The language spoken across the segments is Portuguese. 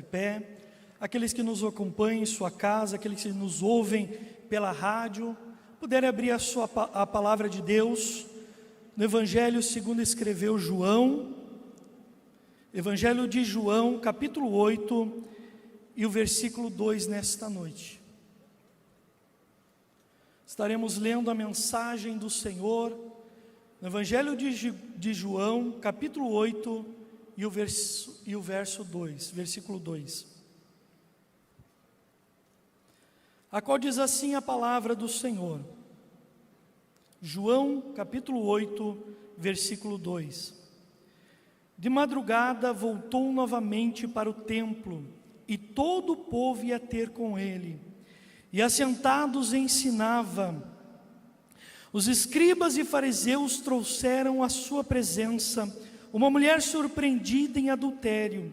De pé, aqueles que nos acompanham em sua casa, aqueles que nos ouvem pela rádio, puderem abrir a palavra de Deus no Evangelho segundo escreveu João, Evangelho de João, capítulo 8 e o versículo 2 nesta noite. Estaremos lendo a mensagem do Senhor no Evangelho de João, capítulo 8 e o verso 2, versículo 2. A qual diz assim a palavra do Senhor. João, capítulo 8, versículo 2. De madrugada voltou novamente para o templo, e todo o povo ia ter com ele. E assentados ensinava. Os escribas e fariseus trouxeram à sua presença uma mulher surpreendida em adultério,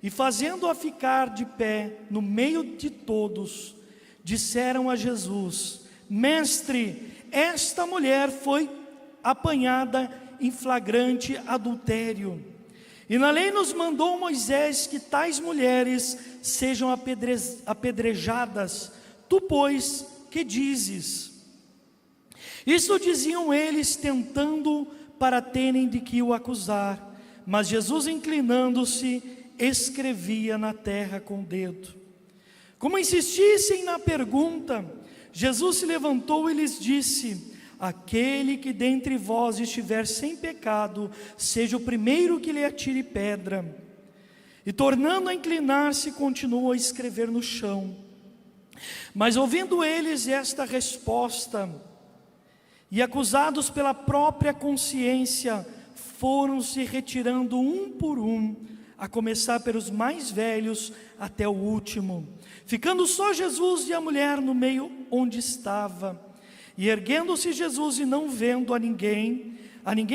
e fazendo-a ficar de pé no meio de todos, disseram a Jesus: Mestre, esta mulher foi apanhada em flagrante adultério. E na lei nos mandou Moisés que tais mulheres sejam apedrejadas. Tu, pois, que dizes? Isso diziam eles, tentando para terem de que o acusar. Mas Jesus, inclinando-se, escrevia na terra com o dedo. Como insistissem na pergunta, Jesus se levantou e lhes disse: Aquele que dentre vós estiver sem pecado, seja o primeiro que lhe atire pedra. E tornando a inclinar-se, continuou a escrever no chão. Mas ouvindo eles esta resposta, e acusados pela própria consciência, foram se retirando um por um, a começar pelos mais velhos até o último, ficando só Jesus e a mulher no meio onde estava. E erguendo-se Jesus e não vendo a ninguém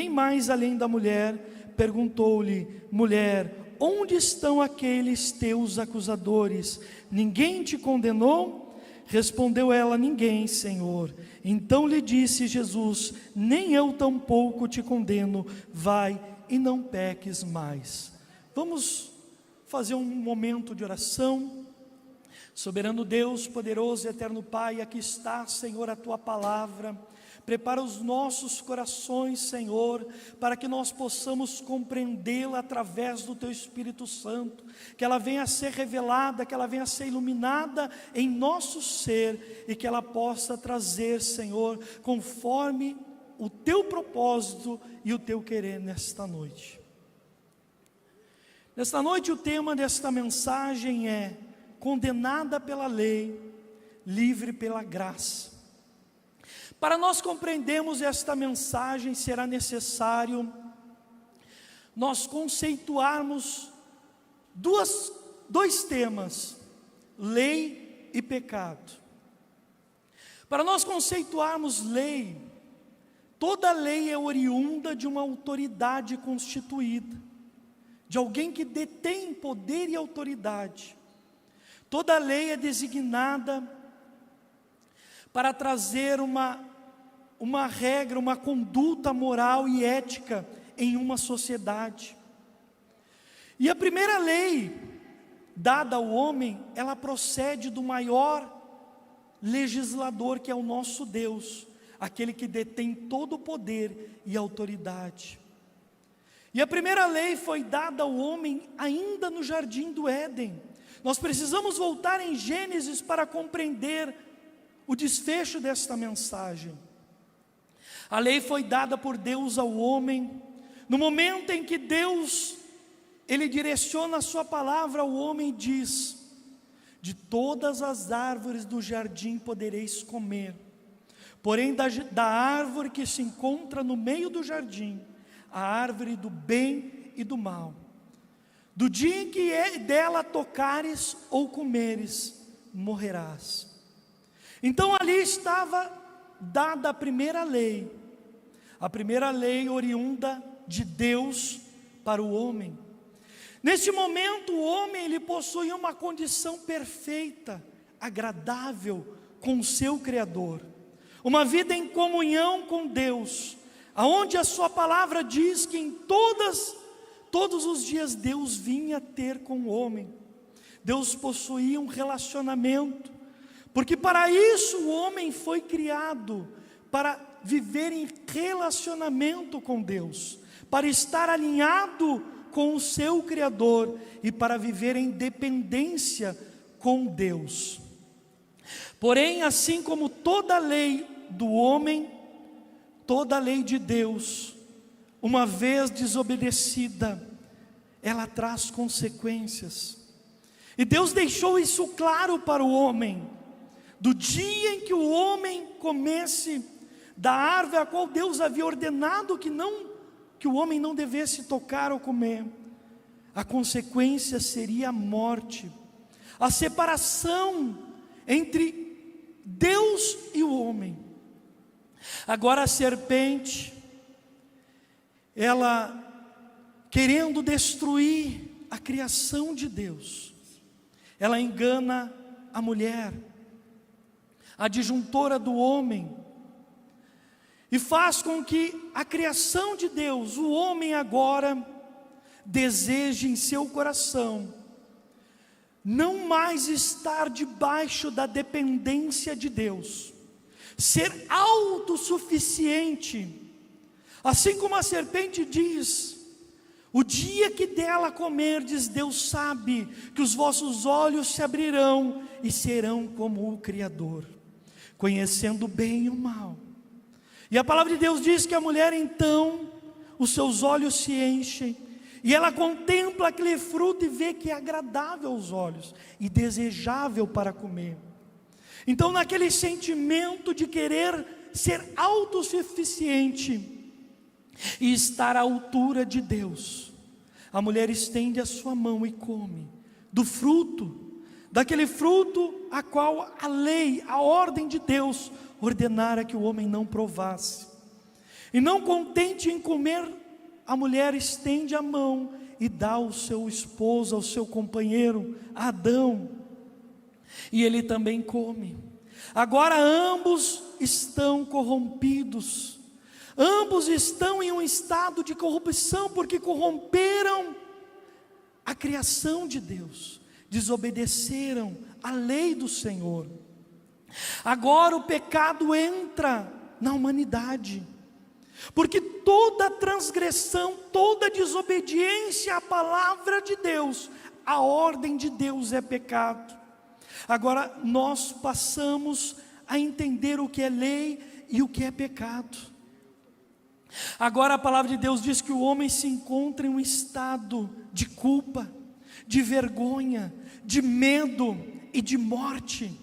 mais além da mulher, perguntou-lhe: Mulher, onde estão aqueles teus acusadores? Ninguém te condenou? Respondeu ela: Ninguém, Senhor. Então lhe disse Jesus: Nem eu tampouco te condeno, vai e não peques mais. Vamos fazer um momento de oração. Soberano Deus, poderoso e eterno Pai, aqui está, Senhor, a Tua palavra. Prepara os nossos corações, Senhor, para que nós possamos compreendê-la através do Teu Espírito Santo, que ela venha a ser revelada, que ela venha a ser iluminada em nosso ser, e que ela possa trazer, Senhor, conforme o Teu propósito e o Teu querer nesta noite. Nesta noite o tema desta mensagem é: condenada pela lei, livre pela graça. Para nós compreendermos esta mensagem, será necessário nós conceituarmos dois temas: lei e pecado. Para nós conceituarmos lei, toda lei é oriunda de uma autoridade constituída, de alguém que detém poder e autoridade. Toda lei é designada para trazer uma regra, uma conduta moral e ética em uma sociedade. E a primeira lei dada ao homem, ela procede do maior legislador, que é o nosso Deus, aquele que detém todo o poder e autoridade. E a primeira lei foi dada ao homem ainda no jardim do Éden. Nós precisamos voltar em Gênesis para compreender o desfecho desta mensagem. A lei foi dada por Deus ao homem, no momento em que Deus, Ele direciona a sua palavra ao homem e diz: De todas as árvores do jardim podereis comer, porém da árvore que se encontra no meio do jardim, a árvore do bem e do mal, do dia em que dela tocares ou comeres, morrerás. Então ali estava dada a primeira lei oriunda de Deus para o homem. Neste momento o homem, ele possuía uma condição perfeita, agradável com o seu Criador, uma vida em comunhão com Deus, aonde a sua palavra diz que em todos os dias Deus vinha ter com o homem. Deus possuía um relacionamento, porque para isso o homem foi criado, para viver em relacionamento com Deus, para estar alinhado com o seu Criador e para viver em dependência com Deus. Porém, assim como toda lei do homem, toda lei de Deus, uma vez desobedecida, ela traz consequências. E Deus deixou isso claro para o homem, do dia em que o homem comesse da árvore a qual Deus havia ordenado que o homem não devesse tocar ou comer, a consequência seria a morte, a separação entre Deus e o homem. Agora a serpente, ela querendo destruir a criação de Deus, ela engana a mulher, a disjuntora do homem, e faz com que a criação de Deus, o homem agora, deseje em seu coração não mais estar debaixo da dependência de Deus, ser autossuficiente. Assim como a serpente diz: o dia que dela comerdes, Deus sabe que os vossos olhos se abrirão e serão como o Criador, conhecendo o bem e o mal. E a palavra de Deus diz que a mulher então, os seus olhos se enchem, e ela contempla aquele fruto e vê que é agradável aos olhos e desejável para comer. Então, naquele sentimento de querer ser autossuficiente e estar à altura de Deus, a mulher estende a sua mão e come do fruto, daquele fruto a qual a lei, a ordem de Deus ordenara que o homem não provasse. E não contente em comer, a mulher estende a mão e dá ao seu esposo, ao seu companheiro, Adão, e ele também come. Agora ambos estão corrompidos, ambos estão em um estado de corrupção, porque corromperam a criação de Deus, desobedeceram a lei do Senhor. Agora o pecado entra na humanidade, porque toda transgressão, toda desobediência à palavra de Deus, à ordem de Deus é pecado. Agora nós passamos a entender o que é lei e o que é pecado. Agora a palavra de Deus diz que o homem se encontra em um estado de culpa, de vergonha, de medo e de morte.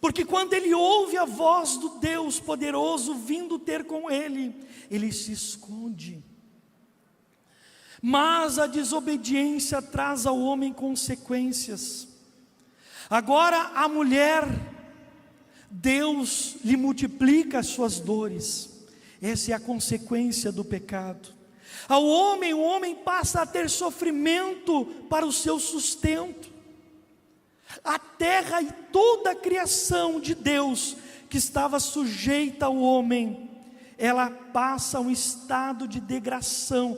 Porque quando ele ouve a voz do Deus poderoso vindo ter com ele, ele se esconde. Mas a desobediência traz ao homem consequências. Agora a mulher, Deus lhe multiplica as suas dores. Essa é a consequência do pecado. Ao homem, o homem passa a ter sofrimento para o seu sustento. A terra e toda a criação de Deus que estava sujeita ao homem, ela passa a um estado de degradação,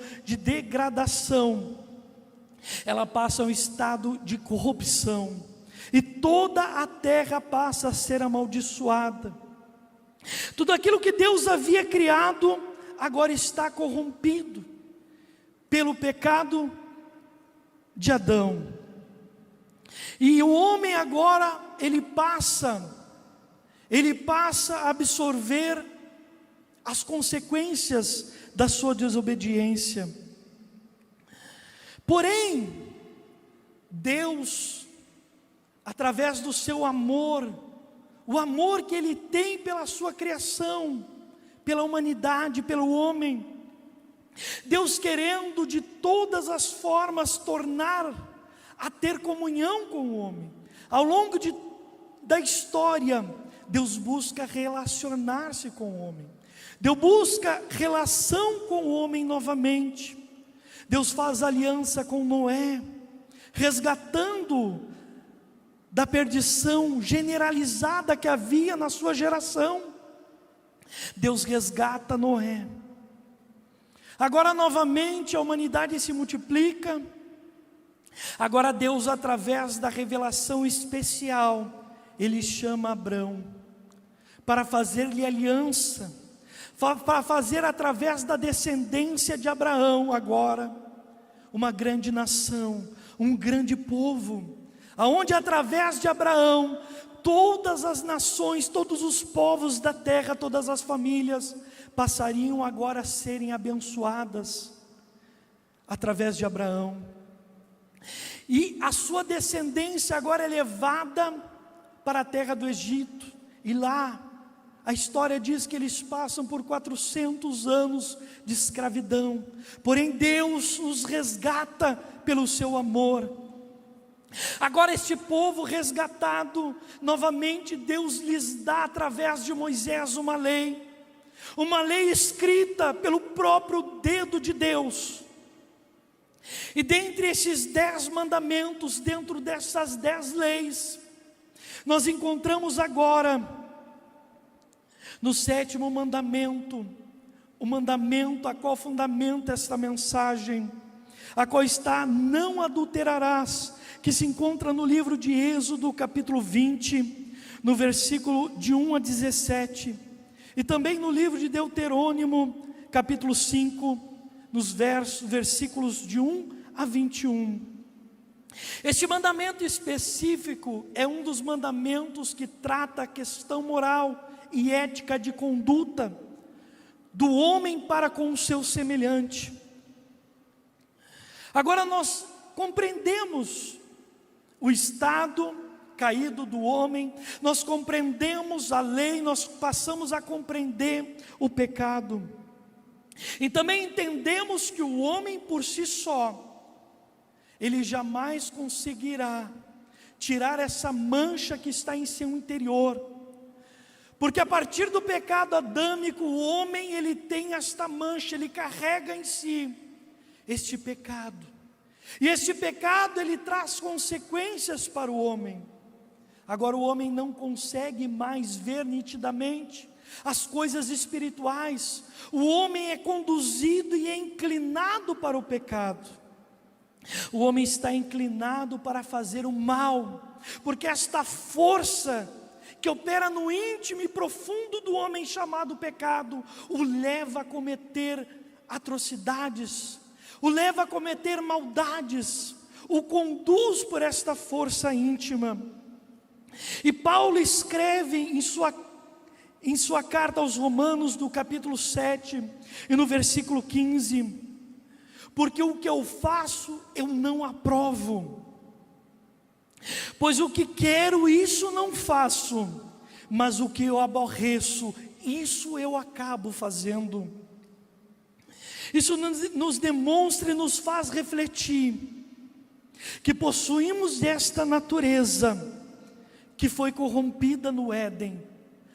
ela passa a um estado de corrupção, e toda a terra passa a ser amaldiçoada. Tudo aquilo que Deus havia criado agora está corrompido pelo pecado de Adão. E o homem agora, ele passa a absorver as consequências da sua desobediência. Porém, Deus, através do seu amor, o amor que Ele tem pela sua criação, pela humanidade, pelo homem, Deus querendo de todas as formas tornar a ter comunhão com o homem. Ao longo da história, Deus busca relacionar-se com o homem. Deus busca relação com o homem novamente. Deus faz aliança com Noé, resgatando da perdição generalizada que havia na sua geração. Deus resgata Noé. Agora novamente a humanidade se multiplica, Agora Deus, através da revelação especial, Ele chama Abrão para fazer-lhe aliança, para fazer através da descendência de Abraão agora uma grande nação, um grande povo, aonde através de Abraão todas as nações, todos os povos da terra, todas as famílias passariam agora a serem abençoadas através de Abraão. E a sua descendência agora é levada para a terra do Egito, e lá a história diz que eles passam por 400 anos de escravidão, porém Deus os resgata pelo seu amor. Agora este povo resgatado, novamente Deus lhes dá através de Moisés uma lei escrita pelo próprio dedo de Deus. E dentre esses 10 mandamentos, dentro dessas 10 leis, nós encontramos agora no 7º mandamento, o mandamento a qual fundamenta esta mensagem, a qual está: não adulterarás, que se encontra no livro de Êxodo, capítulo 20, no versículo de 1 a 17, e também no livro de Deuterônimo, capítulo 5, nos versículos de 1 a 21. Este mandamento específico é um dos mandamentos que trata a questão moral e ética de conduta do homem para com o seu semelhante. Agora nós compreendemos o estado caído do homem, nós compreendemos a lei, nós passamos a compreender o pecado, e também entendemos que o homem por si só, ele jamais conseguirá tirar essa mancha que está em seu interior, porque a partir do pecado adâmico, o homem ele tem esta mancha, ele carrega em si este pecado, e este pecado ele traz consequências para o homem. Agora o homem não consegue mais ver nitidamente as coisas espirituais, o homem é conduzido e é inclinado para o pecado, o homem está inclinado para fazer o mal, porque esta força que opera no íntimo e profundo do homem, chamado pecado, o leva a cometer atrocidades, o leva a cometer maldades, o conduz por esta força íntima. E Paulo escreve em sua carta aos Romanos, no capítulo 7, e no versículo 15, porque o que eu faço, eu não aprovo, pois o que quero, isso não faço, mas o que eu aborreço, isso eu acabo fazendo. Isso nos demonstra e nos faz refletir que possuímos esta natureza que foi corrompida no Éden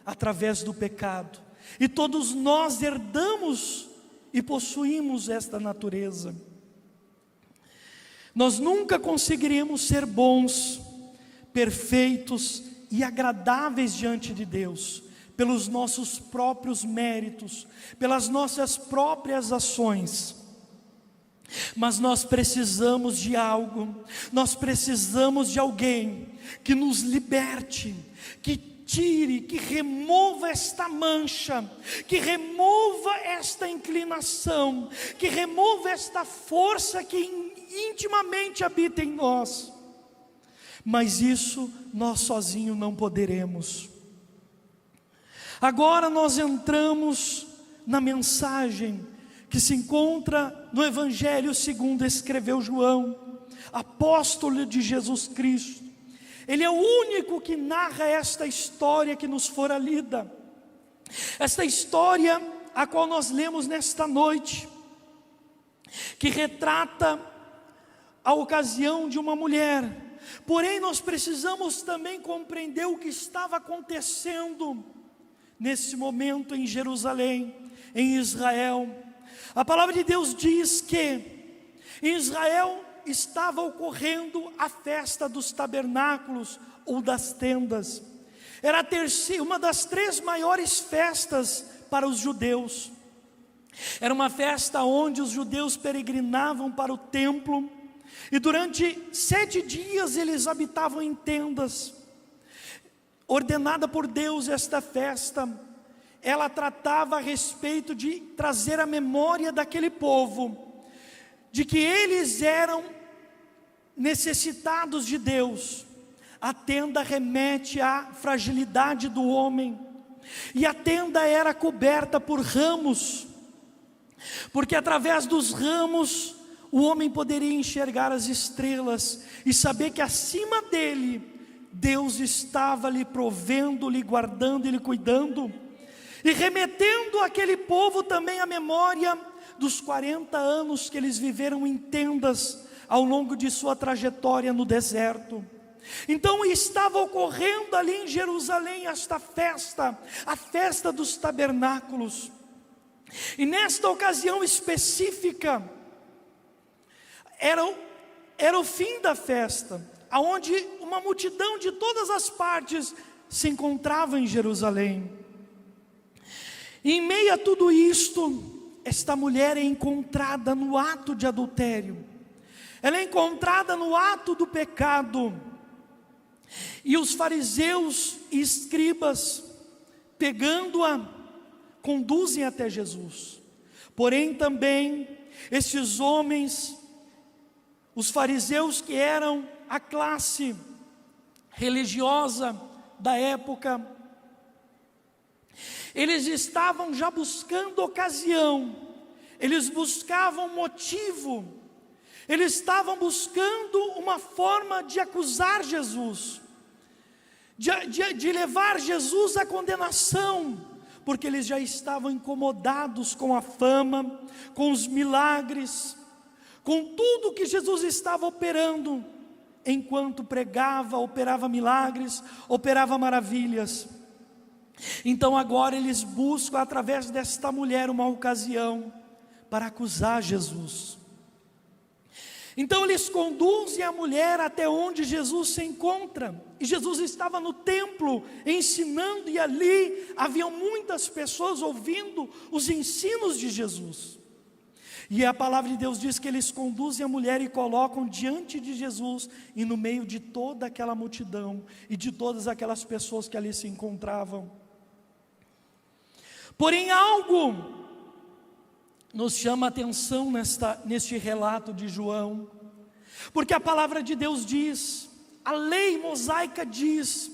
através do pecado, e todos nós herdamos e possuímos esta natureza. Nós nunca conseguiremos ser bons, perfeitos e agradáveis diante de Deus pelos nossos próprios méritos, pelas nossas próprias ações. Mas nós precisamos de algo, nós precisamos de alguém que nos liberte, que tire, que remova esta mancha, que remova esta inclinação, que remova esta força que intimamente habita em nós. Mas isso nós sozinhos não poderemos. Agora nós entramos na mensagem que se encontra no Evangelho segundo escreveu João, apóstolo de Jesus Cristo. Ele é o único que narra esta história que nos fora lida, esta história a qual nós lemos nesta noite, que retrata a ocasião de uma mulher. Porém nós precisamos também compreender o que estava acontecendo nesse momento em Jerusalém, em Israel. A palavra de Deus diz que em Israel estava ocorrendo a festa dos tabernáculos ou das tendas. Era uma das 3 maiores festas para os judeus. Era uma festa onde os judeus peregrinavam para o templo E durante 7 dias eles habitavam em tendas. Ordenada por Deus esta festa, ela tratava a respeito de trazer a memória daquele povo, de que eles eram necessitados de Deus. A tenda remete à fragilidade do homem, e a tenda era coberta por ramos, porque através dos ramos o homem poderia enxergar as estrelas e saber que acima dele Deus estava lhe provendo, lhe guardando e lhe cuidando, e remetendo aquele povo também à memória dos 40 anos que eles viveram em tendas ao longo de sua trajetória no deserto. Então estava ocorrendo ali em Jerusalém esta festa, a festa dos tabernáculos. E nesta ocasião específica, era o fim da festa, aonde uma multidão de todas as partes se encontrava em Jerusalém. E em meio a tudo isto, esta mulher é encontrada no ato de adultério. Ela é encontrada no ato do pecado. E os fariseus e escribas, pegando-a, conduzem até Jesus. Porém também, estes homens, os fariseus, que eram a classe religiosa da época, eles estavam já buscando ocasião, eles buscavam motivo, eles estavam buscando uma forma de acusar Jesus, de levar Jesus à condenação, porque eles já estavam incomodados com a fama, com os milagres, com tudo que Jesus estava operando, enquanto pregava, operava milagres, operava maravilhas. Então agora eles buscam através desta mulher uma ocasião para acusar Jesus. Então eles conduzem a mulher até onde Jesus se encontra, e Jesus estava no templo ensinando, e ali haviam muitas pessoas ouvindo os ensinos de Jesus. E a palavra de Deus diz que eles conduzem a mulher e colocam diante de Jesus, e no meio de toda aquela multidão e de todas aquelas pessoas que ali se encontravam. Porém algo nos chama a atenção neste relato de João, porque a palavra de Deus diz, a lei mosaica diz,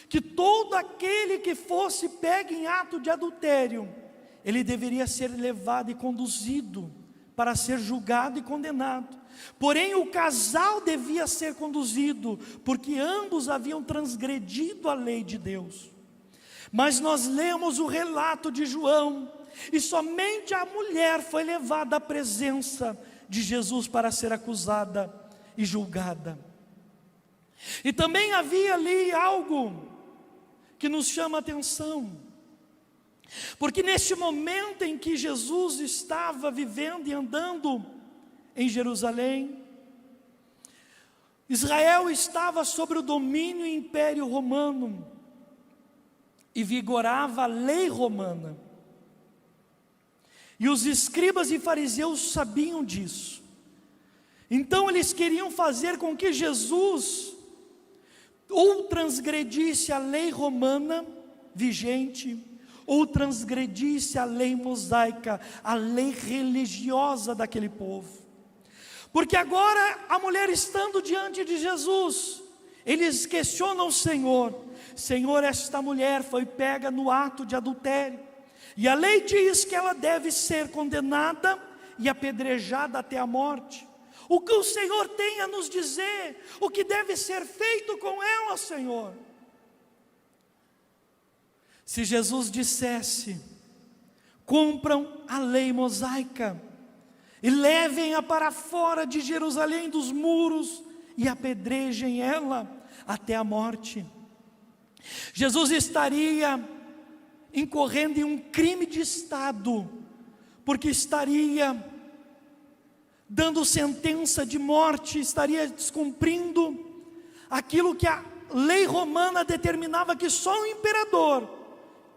que todo aquele que fosse pego em ato de adultério, ele deveria ser levado e conduzido para ser julgado e condenado. Porém o casal devia ser conduzido, porque ambos haviam transgredido a lei de Deus. Mas nós lemos o relato de João, e somente a mulher foi levada à presença de Jesus para ser acusada e julgada. E também havia ali algo que nos chama a atenção, porque neste momento em que Jesus estava vivendo e andando em Jerusalém, Israel estava sobre o domínio e império romano, e vigorava a lei romana, e os escribas e fariseus sabiam disso. Então eles queriam fazer com que Jesus ou transgredisse a lei romana vigente, ou transgredisse a lei mosaica, a lei religiosa daquele povo. Porque agora a mulher estando diante de Jesus, eles questionam o Senhor: Senhor, esta mulher foi pega no ato de adultério, e a lei diz que ela deve ser condenada e apedrejada até a morte. O que o Senhor tem a nos dizer? O que deve ser feito com ela, Senhor? Se Jesus dissesse: cumpram a lei mosaica e levem-a para fora de Jerusalém dos muros e apedrejem ela até a morte, Jesus estaria incorrendo em um crime de Estado, porque estaria dando sentença de morte, estaria descumprindo aquilo que a lei romana determinava, que só o imperador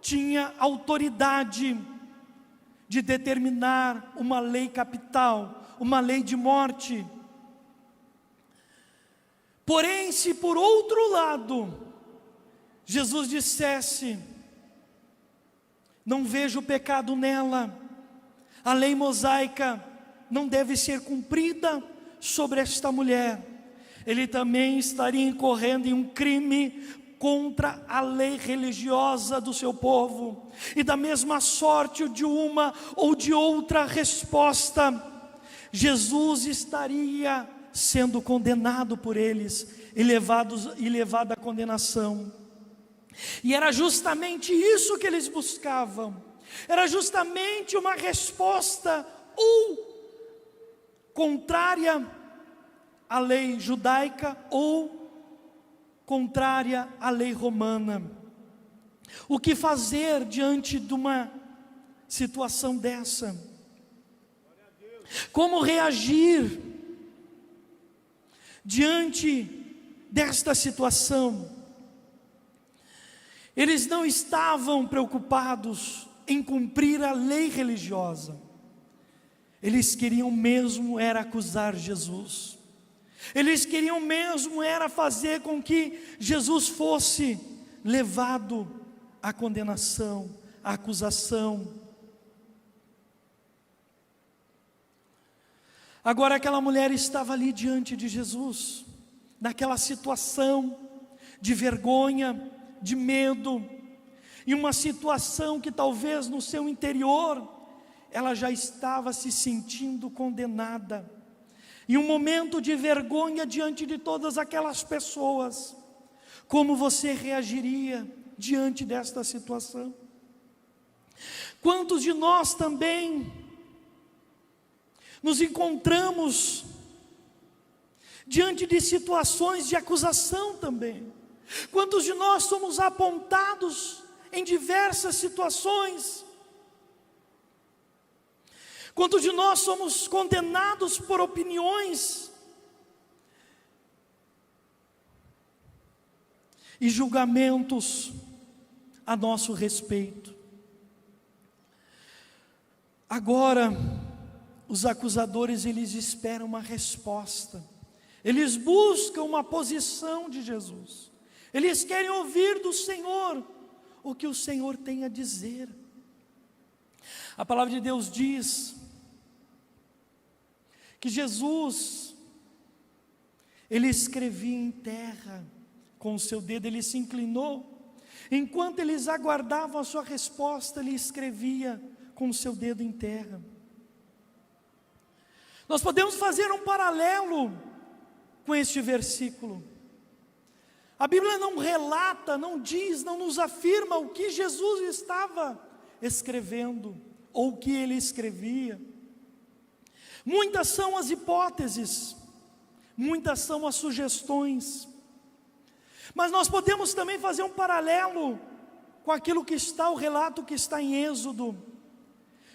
tinha autoridade de determinar uma lei capital, uma lei de morte. Porém, se por outro lado, Jesus dissesse: não vejo pecado nela, a lei mosaica não deve ser cumprida sobre esta mulher, ele também estaria incorrendo em um crime contra a lei religiosa do seu povo. E da mesma sorte, de uma ou de outra resposta, Jesus estaria sendo condenado por eles e levado à condenação. E era justamente isso que eles buscavam, era justamente uma resposta ou contrária à lei judaica ou contrária à lei romana. O que fazer diante de uma situação dessa? Como reagir diante desta situação? Eles não estavam preocupados em cumprir a lei religiosa, eles queriam mesmo era acusar Jesus, eles queriam mesmo era fazer com que Jesus fosse levado à condenação, à acusação. Agora aquela mulher estava ali diante de Jesus, naquela situação de vergonha, de medo, em uma situação que talvez no seu interior, ela já estava se sentindo condenada, em um momento de vergonha diante de todas aquelas pessoas. Como você reagiria diante desta situação? Quantos de nós também nos encontramos diante de situações de acusação também? Quantos de nós somos apontados em diversas situações? Quantos de nós somos condenados por opiniões e julgamentos a nosso respeito? Agora, os acusadores, eles esperam uma resposta, eles buscam uma posição de Jesus, eles querem ouvir do Senhor o que o Senhor tem a dizer. A palavra de Deus diz que Jesus, ele escrevia em terra com o seu dedo, ele se inclinou, enquanto eles aguardavam a sua resposta, ele escrevia com o seu dedo em terra. Nós podemos fazer um paralelo com este versículo. A Bíblia não relata, não diz, não nos afirma o que Jesus estava escrevendo, ou o que ele escrevia. Muitas são as hipóteses, muitas são as sugestões, mas nós podemos também fazer um paralelo com aquilo que está, o relato que está em Êxodo,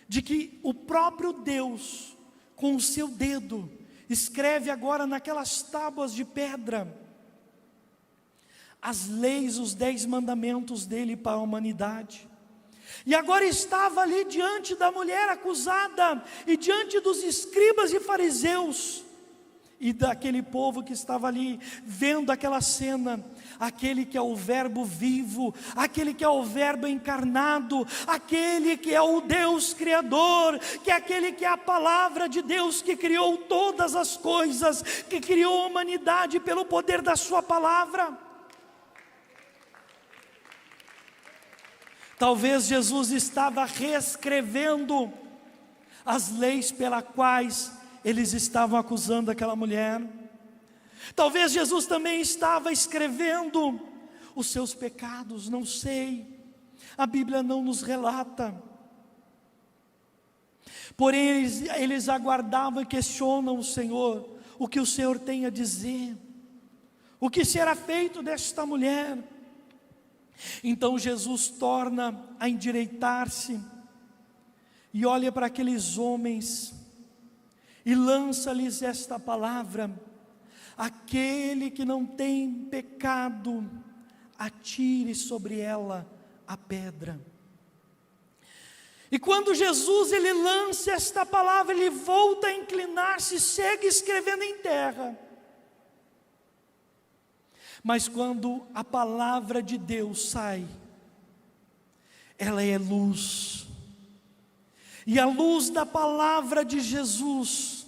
de que o próprio Deus, com o seu dedo, escreve agora naquelas tábuas de pedra, as leis, os 10 mandamentos dele para a humanidade. E agora estava ali diante da mulher acusada, e diante dos escribas e fariseus, e daquele povo que estava ali, vendo aquela cena, aquele que é o verbo vivo, aquele que é o verbo encarnado, aquele que é o Deus Criador, que é aquele que é a palavra de Deus, que criou todas as coisas, que criou a humanidade pelo poder da sua palavra. Talvez Jesus estava reescrevendo as leis pelas quais eles estavam acusando aquela mulher. Talvez Jesus também estava escrevendo os seus pecados, não sei, a Bíblia não nos relata. Porém eles aguardavam e questionam o Senhor, o que o Senhor tem a dizer, o que será feito desta mulher. Então Jesus torna a endireitar-se e olha para aqueles homens e lança-lhes esta palavra: aquele que não tem pecado, atire sobre ela a pedra. E quando Jesus ele lança esta palavra, ele volta a inclinar-se, segue escrevendo em terra. Mas quando a palavra de Deus sai, ela é luz. E a luz da palavra de Jesus,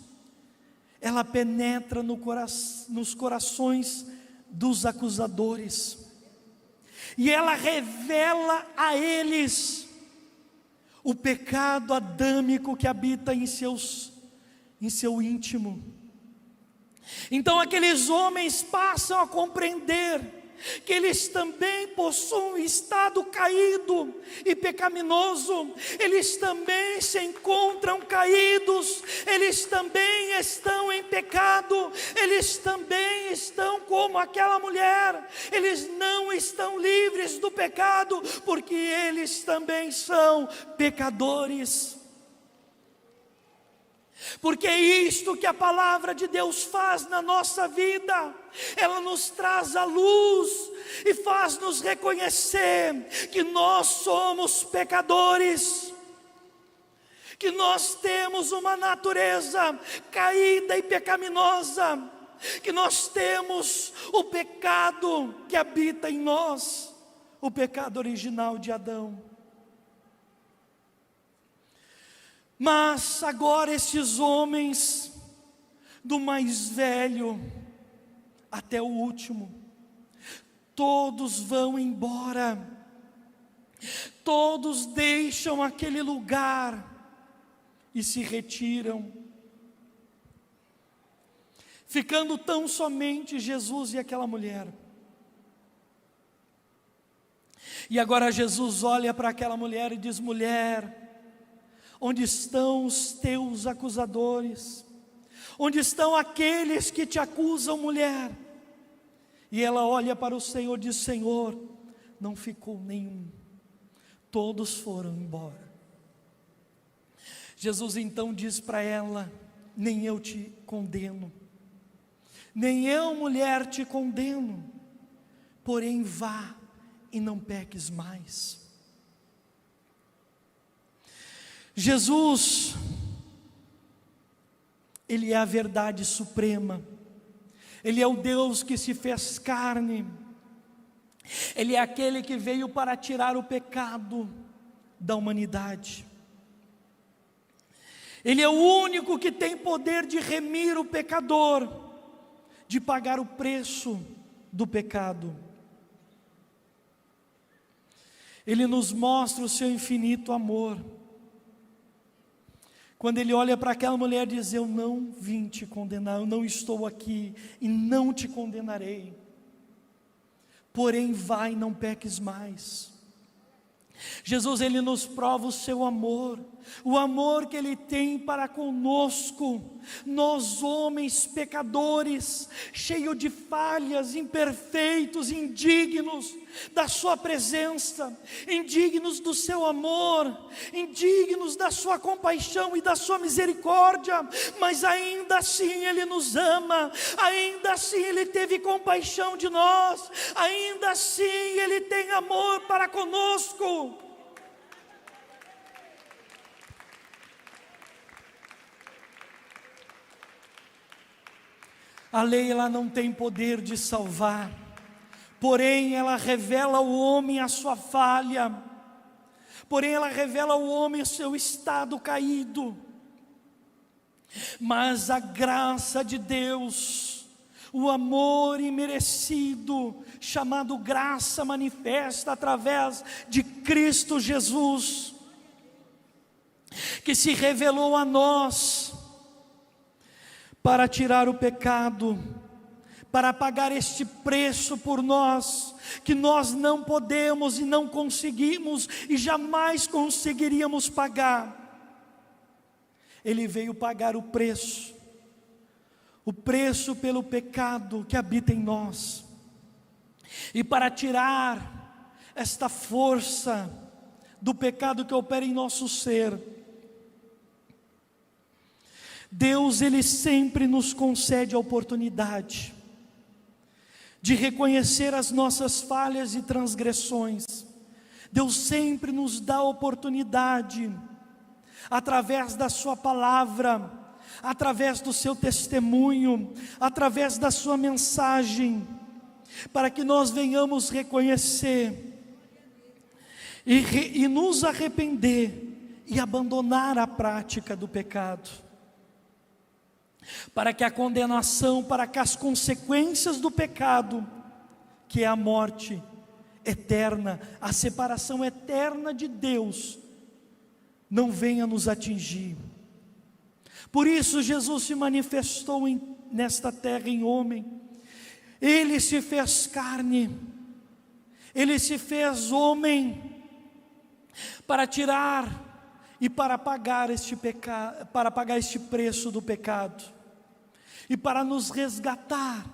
ela penetra nos corações dos acusadores. E ela revela a eles o pecado adâmico que habita em seu íntimo. Então aqueles homens passam a compreender que eles também possuem um estado caído e pecaminoso, eles também se encontram caídos, eles também estão em pecado, eles também estão como aquela mulher, eles não estão livres do pecado, porque eles também são pecadores. Porque é isto que a palavra de Deus faz na nossa vida, ela nos traz a luz e faz-nos reconhecer que nós somos pecadores, que nós temos uma natureza caída e pecaminosa, que nós temos o pecado que habita em nós, o pecado original de Adão. Mas agora estes homens, do mais velho até o último, todos vão embora, todos deixam aquele lugar e se retiram, ficando tão somente Jesus e aquela mulher. E agora Jesus olha para aquela mulher e diz: mulher, onde estão os teus acusadores? Onde estão aqueles que te acusam, mulher? E ela olha para o Senhor e diz: Senhor, não ficou nenhum, todos foram embora. Jesus então diz para ela: nem eu te condeno, nem eu, mulher, te condeno, porém vá e não peques mais. Jesus, Ele é a verdade suprema, Ele é o Deus que se fez carne, Ele é aquele que veio para tirar o pecado da humanidade, Ele é o único que tem poder de remir o pecador, de pagar o preço do pecado. Ele nos mostra o seu infinito amor, quando Ele olha para aquela mulher e diz: eu não vim te condenar, eu não estou aqui e não te condenarei, porém vai e não peques mais. Jesus, Ele nos prova o seu amor, o amor que Ele tem para conosco, nós homens pecadores, cheios de falhas, imperfeitos, indignos da sua presença, indignos do seu amor, indignos da sua compaixão e da sua misericórdia, mas ainda assim Ele nos ama, ainda assim Ele teve compaixão de nós, ainda assim Ele tem amor para conosco. A lei, ela não tem poder de salvar, porém ela revela ao homem a sua falha, porém ela revela ao homem o seu estado caído. Mas a graça de Deus, o amor imerecido, chamado graça manifesta através de Cristo Jesus, que se revelou a nós, para tirar o pecado, para pagar este preço por nós, que nós não podemos e não conseguimos e jamais conseguiríamos pagar. Ele veio pagar o preço pelo pecado que habita em nós, e para tirar esta força do pecado que opera em nosso ser, Deus, Ele sempre nos concede a oportunidade de reconhecer as nossas falhas e transgressões. Deus sempre nos dá a oportunidade, através da sua palavra, através do seu testemunho, através da sua mensagem, para que nós venhamos reconhecer e nos arrepender e abandonar a prática do pecado, para que a condenação, para que as consequências do pecado, que é a morte eterna, a separação eterna de Deus, não venha nos atingir. Por isso Jesus se manifestou nesta terra em homem. Ele se fez carne, Ele se fez homem, para tirar e para pagar este pecado, para pagar este preço do pecado, e para nos resgatar,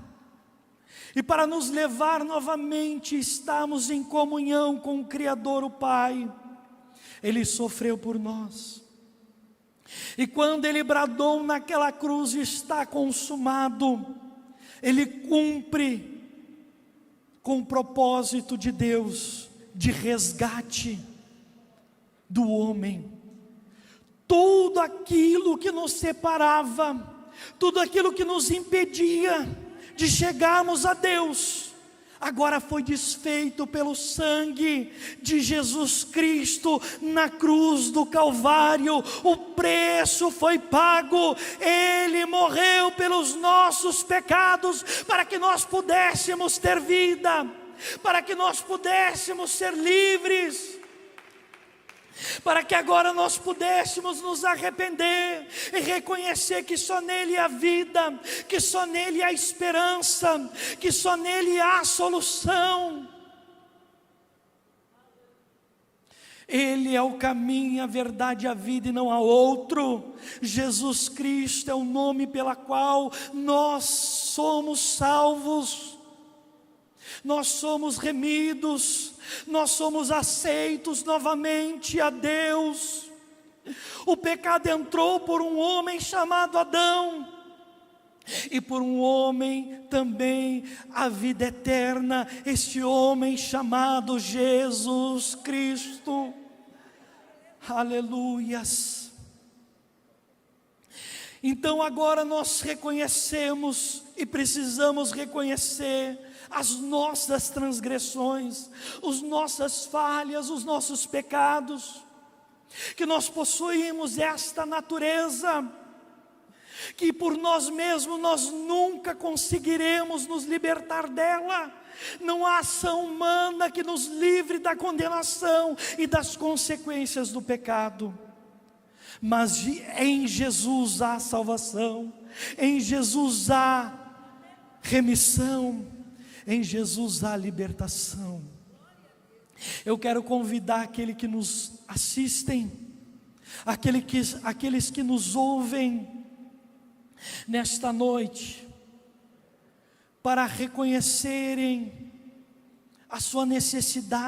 e para nos levar novamente a estarmos em comunhão com o Criador, o Pai. Ele sofreu por nós, e quando Ele bradou naquela cruz, está consumado, Ele cumpre com o propósito de Deus, de resgate do homem. Tudo aquilo que nos separava, tudo aquilo que nos impedia de chegarmos a Deus, agora foi desfeito pelo sangue de Jesus Cristo na cruz do Calvário. O preço foi pago, Ele morreu pelos nossos pecados, para que nós pudéssemos ter vida, para que nós pudéssemos ser livres, para que agora nós pudéssemos nos arrepender e reconhecer que só nele há vida, que só nele há esperança, que só nele há solução. Ele é o caminho, a verdade e a vida, e não há outro. Jesus Cristo é o nome pela qual nós somos salvos, nós somos remidos, nós somos aceitos novamente a Deus. O pecado entrou por um homem chamado Adão, e por um homem também a vida eterna, este homem chamado Jesus Cristo. Aleluias. Então agora nós reconhecemos e precisamos reconhecer as nossas transgressões, as nossas falhas, os nossos pecados, que nós possuímos esta natureza, que por nós mesmos nós nunca conseguiremos nos libertar dela. Não há ação humana que nos livre da condenação e das consequências do pecado, mas em Jesus há salvação, em Jesus há remissão, em Jesus há libertação. Eu quero convidar aquele que nos assistem, aqueles que nos ouvem nesta noite, para reconhecerem a sua necessidade